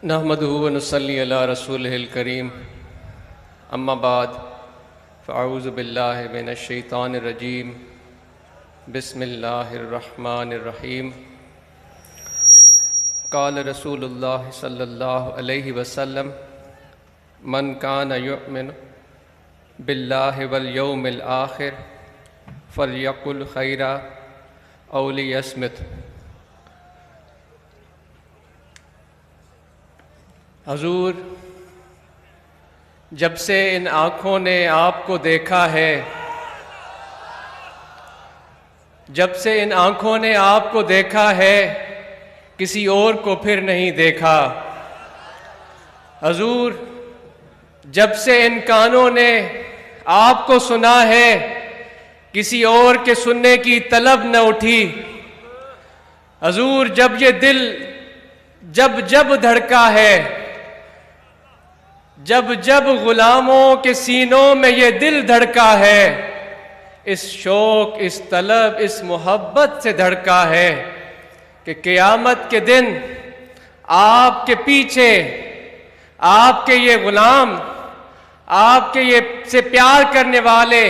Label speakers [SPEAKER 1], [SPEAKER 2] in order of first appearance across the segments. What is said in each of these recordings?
[SPEAKER 1] نحمدہ و نصلی علی رسولہ الکریم، اما بعد فاعوذ باللہ من الشیطان الرجیم، بسم اللہ الرحمن الرحیم۔ قال رسول اللہ صلی اللہ علیہ وسلم: من کان یؤمن باللہ والیوم الآخر فلیقل خیرا او لیصمت۔ حضور، جب سے ان آنکھوں نے آپ کو دیکھا ہے، جب سے ان آنکھوں نے آپ کو دیکھا ہے، کسی اور کو پھر نہیں دیکھا۔ حضور، جب سے ان کانوں نے آپ کو سنا ہے، کسی اور کے سننے کی طلب نہ اٹھی۔ حضور، جب یہ دل جب دھڑکا ہے، جب غلاموں کے سینوں میں یہ دل دھڑکا ہے، اس شوق، اس طلب، اس محبت سے دھڑکا ہے کہ قیامت کے دن آپ کے پیچھے آپ کے یہ غلام، آپ کے یہ سے پیار کرنے والے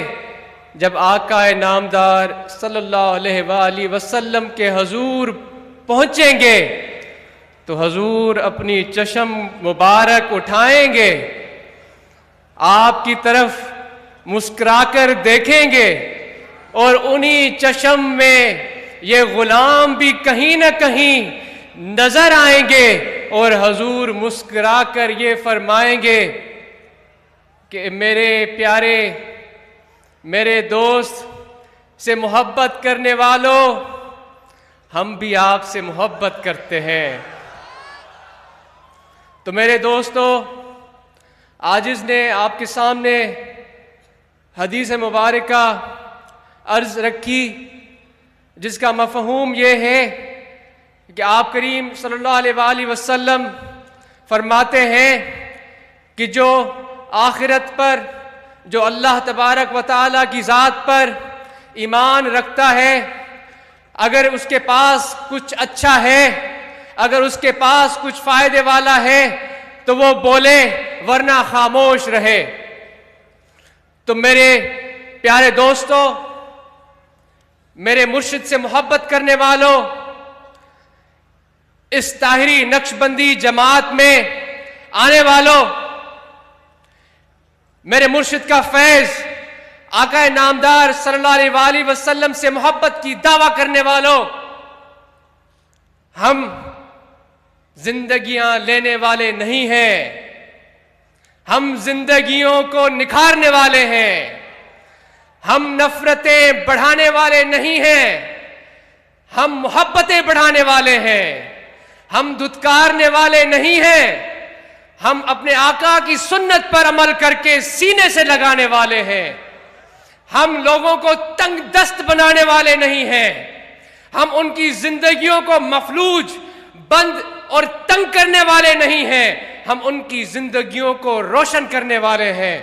[SPEAKER 1] جب آقا نامدار صلی اللہ علیہ وآلہ وسلم کے حضور پہنچیں گے تو حضور اپنی چشم مبارک اٹھائیں گے، آپ کی طرف مسکرا کر دیکھیں گے، اور انہی چشم میں یہ غلام بھی کہیں نہ کہیں نظر آئیں گے، اور حضور مسکرا کر یہ فرمائیں گے کہ میرے پیارے، میرے دوست سے محبت کرنے والوں، ہم بھی آپ سے محبت کرتے ہیں۔ تو میرے دوستو، عاجز نے آپ کے سامنے حدیث مبارکہ عرض رکھی، جس کا مفہوم یہ ہے کہ آپ کریم صلی اللہ علیہ وآلہ وسلم فرماتے ہیں کہ جو آخرت پر، جو اللہ تبارک و تعالیٰ کی ذات پر ایمان رکھتا ہے، اگر اس کے پاس کچھ اچھا ہے، اگر اس کے پاس کچھ فائدے والا ہے تو وہ بولے، ورنہ خاموش رہے۔ تو میرے پیارے دوستو، میرے مرشد سے محبت کرنے والوں، اس طاہری نقشبندی جماعت میں آنے والوں، میرے مرشد کا فیض، آقا نامدار صلی اللہ علیہ وآلہ وسلم سے محبت کی دعویٰ کرنے والوں، ہم زندگیاں لینے والے نہیں ہیں، ہم زندگیوں کو نکھارنے والے ہیں، ہم نفرتیں بڑھانے والے نہیں ہیں، ہم محبتیں بڑھانے والے ہیں، ہم دھتکارنے والے نہیں ہیں، ہم اپنے آقا کی سنت پر عمل کر کے سینے سے لگانے والے ہیں، ہم لوگوں کو تنگ دست بنانے والے نہیں ہیں، ہم ان کی زندگیوں کو مفلوج، بند اور تنگ کرنے والے نہیں ہیں، ہم ان کی زندگیوں کو روشن کرنے والے ہیں۔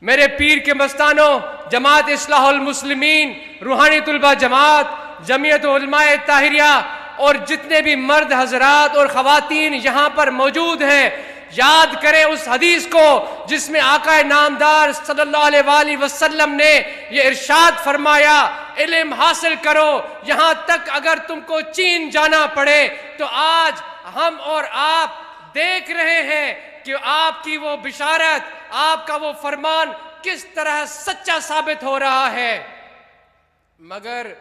[SPEAKER 1] میرے پیر کے مستانوں، جماعت اصلاح المسلمین، روحانی طلبہ جماعت، جمعیت علماء طاہریہ، اور جتنے بھی مرد حضرات اور خواتین یہاں پر موجود ہیں، یاد کریں اس حدیث کو جس میں آقا نامدار صلی اللہ علیہ وآلہ وسلم نے یہ ارشاد فرمایا، علم حاصل کرو، یہاں تک اگر تم کو چین جانا پڑے۔ تو آج ہم اور آپ دیکھ رہے ہیں کہ آپ کی وہ بشارت، آپ کا وہ فرمان کس طرح سچا ثابت ہو رہا ہے، مگر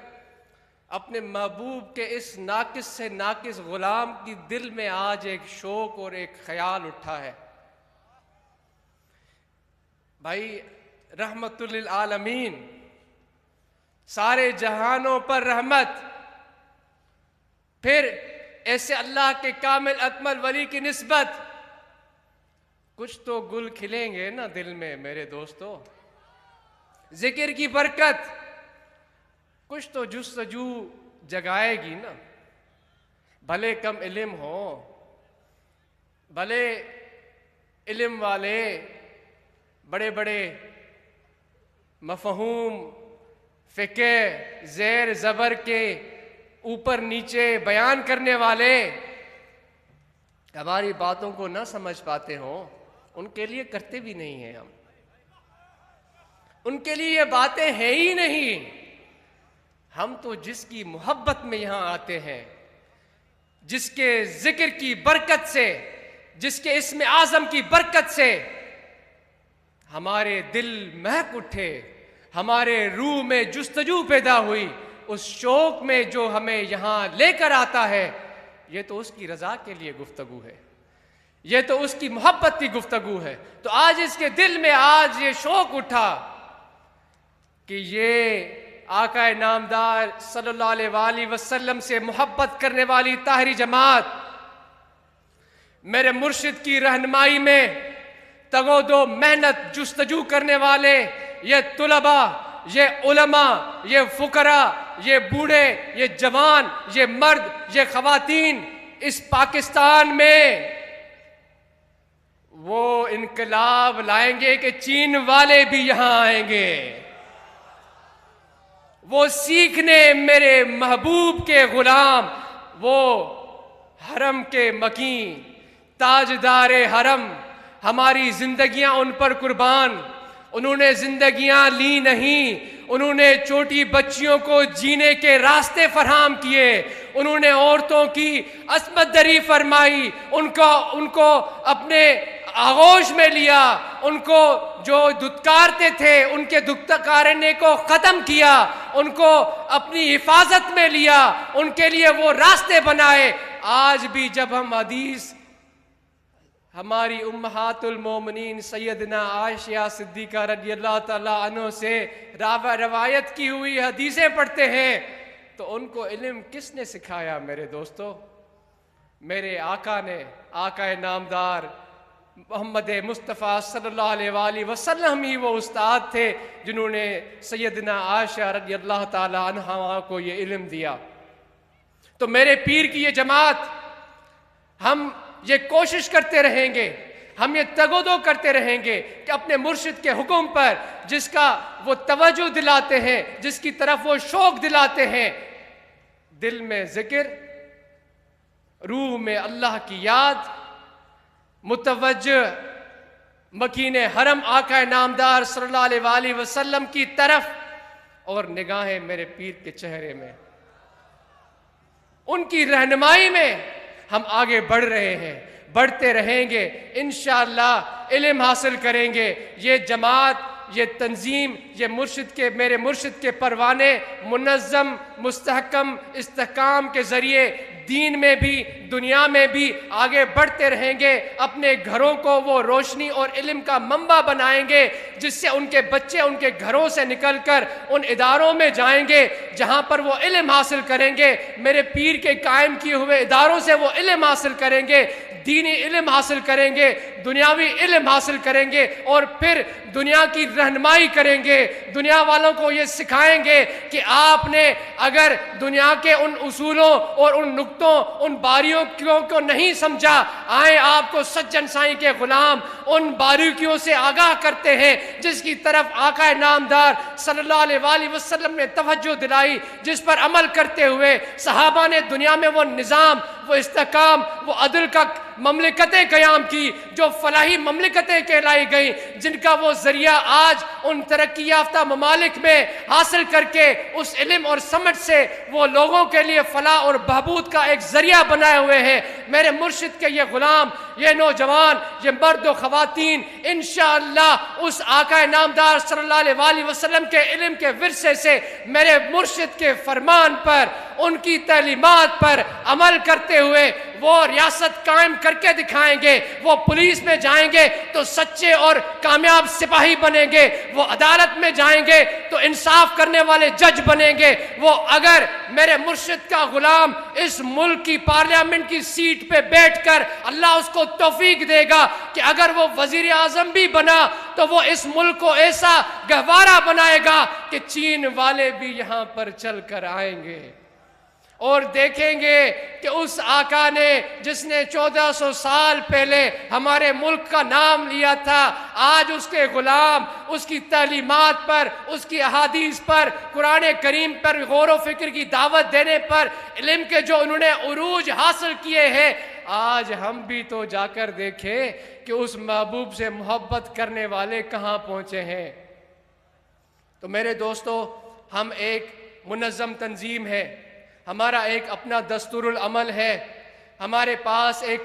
[SPEAKER 1] اپنے محبوب کے اس ناقص سے ناقص غلام کی دل میں آج ایک شوق اور ایک خیال اٹھا ہے۔ بھائی، رحمت للعالمین، سارے جہانوں پر رحمت، پھر ایسے اللہ کے کامل اکمل ولی کی نسبت کچھ تو گل کھلیں گے نا دل میں میرے دوستو، ذکر کی برکت کچھ تو جستجو جگائے گی نا۔ بھلے کم علم ہو، بھلے علم والے بڑے بڑے مفہوم، فقہ، زیر زبر کے اوپر نیچے بیان کرنے والے ہماری باتوں کو نہ سمجھ پاتے ہوں ان کے لیے کرتے بھی نہیں ہیں ہم، ان کے لیے یہ باتیں ہیں ہی نہیں۔ ہم تو جس کی محبت میں یہاں آتے ہیں، جس کے ذکر کی برکت سے، جس کے اسم اعظم کی برکت سے ہمارے دل مہک اٹھے، ہمارے روح میں جستجو پیدا ہوئی، اس شوق میں جو ہمیں یہاں لے کر آتا ہے، یہ تو اس کی رضا کے لیے گفتگو ہے، یہ تو اس کی محبت کی گفتگو ہے۔ تو آج اس کے دل میں آج یہ شوق اٹھا کہ یہ آقا نامدار صلی اللہ علیہ وآلہ وسلم سے محبت کرنے والی طاہری جماعت، میرے مرشد کی رہنمائی میں تگ و دو محنت جستجو کرنے والے یہ طلباء، یہ علماء، یہ فقراء، یہ بوڑھے، یہ جوان، یہ مرد، یہ خواتین، اس پاکستان میں وہ انقلاب لائیں گے کہ چین والے بھی یہاں آئیں گے، وہ سیکھنے میرے محبوب کے غلام، وہ حرم کے مکین، تاجدار حرم، ہماری زندگیاں ان پر قربان، انہوں نے زندگیاں لی نہیں، انہوں نے چھوٹی بچیوں کو جینے کے راستے فراہم کیے، انہوں نے عورتوں کی عصمت دری فرمائی، ان کو اپنے آغوش میں لیا، ان کو جو دھتکارتے تھے ان کے دھتکارنے کو ختم کیا، ان کو اپنی حفاظت میں لیا، ان کے لیے وہ راستے بنائے۔ آج بھی جب ہم حدیث ہماری امہات المومنین سیدنا عائشہ صدیقہ رضی اللہ تعالیٰ عنہ سے روایت کی ہوئی حدیثیں پڑھتے ہیں تو ان کو علم کس نے سکھایا میرے دوستو؟ میرے آقا نے، آقا نامدار محمد مصطفیٰ صلی اللہ علیہ وآلہ وسلم ہی وہ استاد تھے جنہوں نے سیدنا عائشہ رضی اللہ تعالیٰ عنہا کو یہ علم دیا۔ تو میرے پیر کی یہ جماعت، ہم یہ کوشش کرتے رہیں گے، ہم یہ تگ و دو کرتے رہیں گے کہ اپنے مرشد کے حکم پر جس کا وہ توجہ دلاتے ہیں، جس کی طرف وہ شوق دلاتے ہیں، دل میں ذکر، روح میں اللہ کی یاد، متوجہ مکین حرم آقا نامدار صلی اللہ علیہ وآلہ وسلم کی طرف، اور نگاہیں میرے پیر کے چہرے میں، ان کی رہنمائی میں ہم آگے بڑھ رہے ہیں، بڑھتے رہیں گے، انشاءاللہ علم حاصل کریں گے۔ یہ جماعت، یہ تنظیم، یہ میرے مرشد کے پروانے منظم، مستحکم استحکام کے ذریعے دین میں بھی دنیا میں بھی آگے بڑھتے رہیں گے، اپنے گھروں کو وہ روشنی اور علم کا منبع بنائیں گے، جس سے ان کے بچے ان کے گھروں سے نکل کر ان اداروں میں جائیں گے جہاں پر وہ علم حاصل کریں گے، میرے پیر کے قائم کیے ہوئے اداروں سے وہ علم حاصل کریں گے، دینی علم حاصل کریں گے، دنیاوی علم حاصل کریں گے، اور پھر دنیا کی رہنمائی کریں گے، دنیا والوں کو یہ سکھائیں گے کہ آپ نے اگر دنیا کے ان اصولوں اور ان نقطوں، ان باریکیوں کو نہیں سمجھا، آئیں آپ کو سجن سائیں کے غلام ان باریکیوں سے آگاہ کرتے ہیں جس کی طرف آقا نامدار صلی اللہ علیہ وآلہ وسلم نے توجہ دلائی، جس پر عمل کرتے ہوئے صحابہ نے دنیا میں وہ نظام، وہ استحکام، وہ عدل کا مملکتیں قیام کی جو فلاحی مملکتیں کہلائی گئیں، جن کا وہ ذریعہ آج ان ترقی یافتہ ممالک میں حاصل کر کے اس علم اور سمجھ سے وہ لوگوں کے لیے فلاح اور بہبود کا ایک ذریعہ بنائے ہوئے ہیں۔ میرے مرشد کے یہ غلام، یہ نوجوان، یہ مرد و خواتین انشاءاللہ اس آقا نامدار صلی اللہ علیہ وآلہ وسلم کے علم کے ورثے سے میرے مرشد کے فرمان پر، ان کی تعلیمات پر عمل کرتے ہوئے وہ ریاست قائم کر کے دکھائیں گے، وہ پولیس میں جائیں گے تو سچے اور کامیاب سپاہی بنیں گے، وہ عدالت میں جائیں گے تو انصاف کرنے والے جج بنیں گے، وہ اگر میرے مرشد کا غلام اس ملک کی پارلیمنٹ کی سیٹ پہ بیٹھ کر اللہ اس کو توفیق دے گا کہ اگر وہ وزیر اعظم بھی بنا تو وہ اس ملک کو ایسا گہوارہ بنائے گا کہ چین والے بھی یہاں پر چل کر آئیں گے اور دیکھیں گے کہ اس آقا نے جس نے 1400 سال پہلے ہمارے ملک کا نام لیا تھا، آج اس کے غلام اس کی تعلیمات پر، اس کی احادیث پر، قرآن کریم پر غور و فکر کی دعوت دینے پر، علم کے جو انہوں نے عروج حاصل کیے ہیں، آج ہم بھی تو جا کر دیکھیں کہ اس محبوب سے محبت کرنے والے کہاں پہنچے ہیں۔ تو میرے دوستو، ہم ایک منظم تنظیم ہے، ہمارا ایک اپنا دستور العمل ہے، ہمارے پاس ایک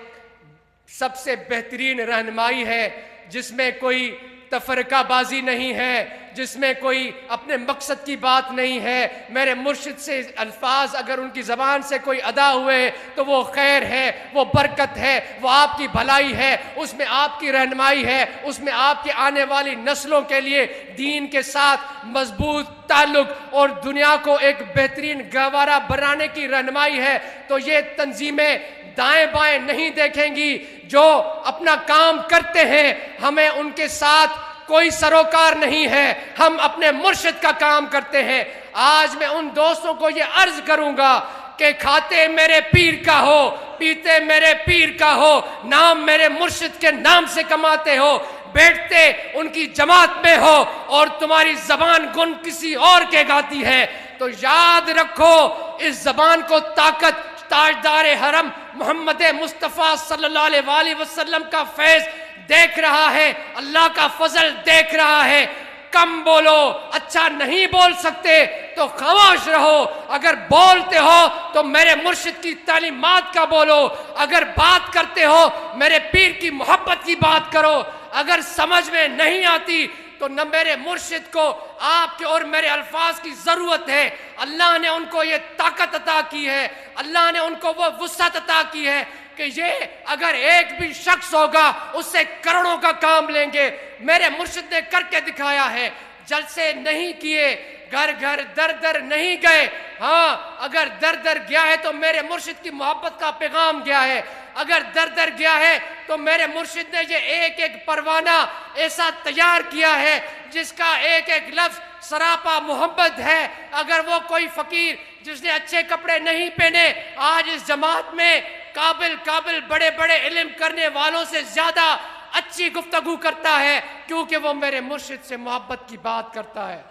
[SPEAKER 1] سب سے بہترین رہنمائی ہے جس میں کوئی تفرقہ بازی نہیں ہے، جس میں کوئی اپنے مقصد کی بات نہیں ہے۔ میرے مرشد سے الفاظ اگر ان کی زبان سے کوئی ادا ہوئے تو وہ خیر ہے، وہ برکت ہے، وہ آپ کی بھلائی ہے، اس میں آپ کی رہنمائی ہے، اس میں آپ کی آنے والی نسلوں کے لیے دین کے ساتھ مضبوط تعلق اور دنیا کو ایک بہترین گہوارہ بنانے کی رہنمائی ہے۔ تو یہ تنظیمیں دائیں بائیں نہیں دیکھیں گی، جو اپنا کام کرتے ہیں ہمیں ان کے ساتھ کوئی سروکار نہیں ہے، ہم اپنے مرشد کا کام کرتے ہیں۔ آج میں ان دوستوں کو یہ عرض کروں گا کہ کھاتے میرے پیر کا ہو، پیتے میرے پیر کا ہو، نام میرے مرشد کے نام سے کماتے ہو، بیٹھتے ان کی جماعت میں ہو اور تمہاری زبان گن کسی اور کے گاتی ہے، تو یاد رکھو اس زبان کو طاقت تاجدار حرم محمد مصطفیٰ صلی اللہ علیہ وآلہ وسلم کا فیض دیکھ رہا ہے، اللہ کا فضل دیکھ رہا ہے۔ کم بولو، اچھا نہیں بول سکتے تو خاموش رہو، اگر بولتے ہو تو میرے مرشد کی تعلیمات کا بولو، اگر بات کرتے ہو میرے پیر کی محبت کی بات کرو، اگر سمجھ میں نہیں آتی تو نہ میرے مرشد کو آپ کے اور میرے الفاظ کی ضرورت ہے۔ اللہ نے ان کو یہ طاقت عطا کی ہے، اللہ نے ان کو وہ وسعت عطا کی ہے کہ یہ اگر ایک بھی شخص ہوگا اس سے کروڑوں کا کام لیں گے۔ میرے مرشد نے کر کے دکھایا ہے، جلسے نہیں کیے، گھر گھر در در نہیں گئے، ہاں اگر در در گیا ہے تو میرے مرشد کی محبت کا پیغام گیا ہے، اگر در در گیا ہے تو میرے مرشد نے یہ ایک ایک پروانہ ایسا تیار کیا ہے جس کا ایک ایک لفظ سراپا محبت ہے۔ اگر وہ کوئی فقیر جس نے اچھے کپڑے نہیں پہنے آج اس جماعت میں قابل بڑے بڑے علم کرنے والوں سے زیادہ اچھی گفتگو کرتا ہے، کیونکہ وہ میرے مرشد سے محبت کی بات کرتا ہے۔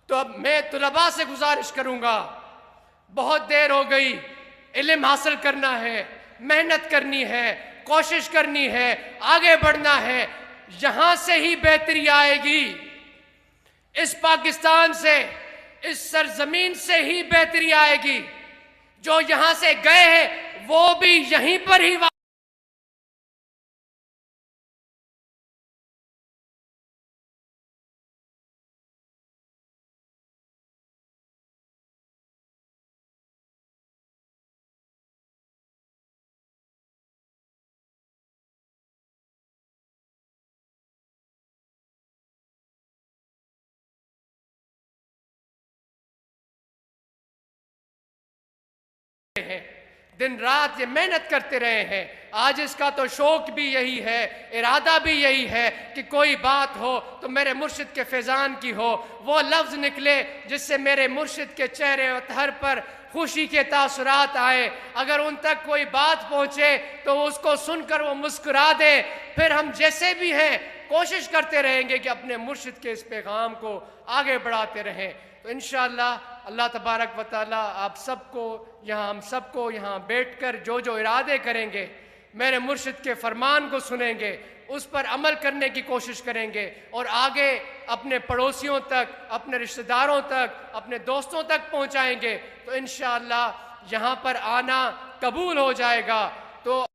[SPEAKER 1] تو اب میں طلباء سے گزارش کروں گا، بہت دیر ہو گئی، علم حاصل کرنا ہے، محنت کرنی ہے، کوشش کرنی ہے، آگے بڑھنا ہے، یہاں سے ہی بہتری آئے گی، اس پاکستان سے، اس سرزمین سے ہی بہتری آئے گی۔ جو یہاں سے گئے ہیں وہ بھی یہیں پر ہی ہیں، دن رات یہ محنت کرتے رہے ہیں۔ آج اس کا تو شوق بھی یہی ہے، ارادہ بھی یہی ہے کہ کوئی بات ہو تو میرے مرشد کے فیضان کی ہو، وہ لفظ نکلے جس سے میرے مرشد کے چہرے و طہر پر خوشی کے تاثرات آئے، اگر ان تک کوئی بات پہنچے تو اس کو سن کر وہ مسکرا دے۔ پھر ہم جیسے بھی ہیں کوشش کرتے رہیں گے کہ اپنے مرشد کے اس پیغام کو آگے بڑھاتے رہیں۔ تو انشاءاللہ اللہ تبارک و تعالی آپ سب کو یہاں، ہم سب کو یہاں بیٹھ کر جو ارادے کریں گے، میرے مرشد کے فرمان کو سنیں گے، اس پر عمل کرنے کی کوشش کریں گے، اور آگے اپنے پڑوسیوں تک، اپنے رشتہ داروں تک، اپنے دوستوں تک پہنچائیں گے، تو انشاءاللہ یہاں پر آنا قبول ہو جائے گا۔ تو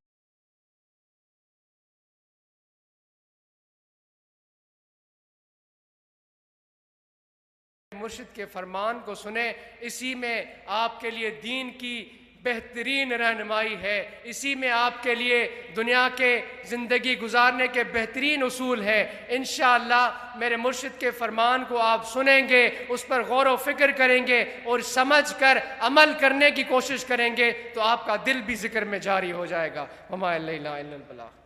[SPEAKER 1] مرشد کے فرمان کو سنیں، اسی میں آپ کے لیے دین کی بہترین رہنمائی ہے، اسی میں آپ کے لیے دنیا کے زندگی گزارنے کے بہترین اصول ہیں۔ انشاءاللہ میرے مرشد کے فرمان کو آپ سنیں گے، اس پر غور و فکر کریں گے اور سمجھ کر عمل کرنے کی کوشش کریں گے، تو آپ کا دل بھی ذکر میں جاری ہو جائے گا۔ وما علینا الا البلاغ۔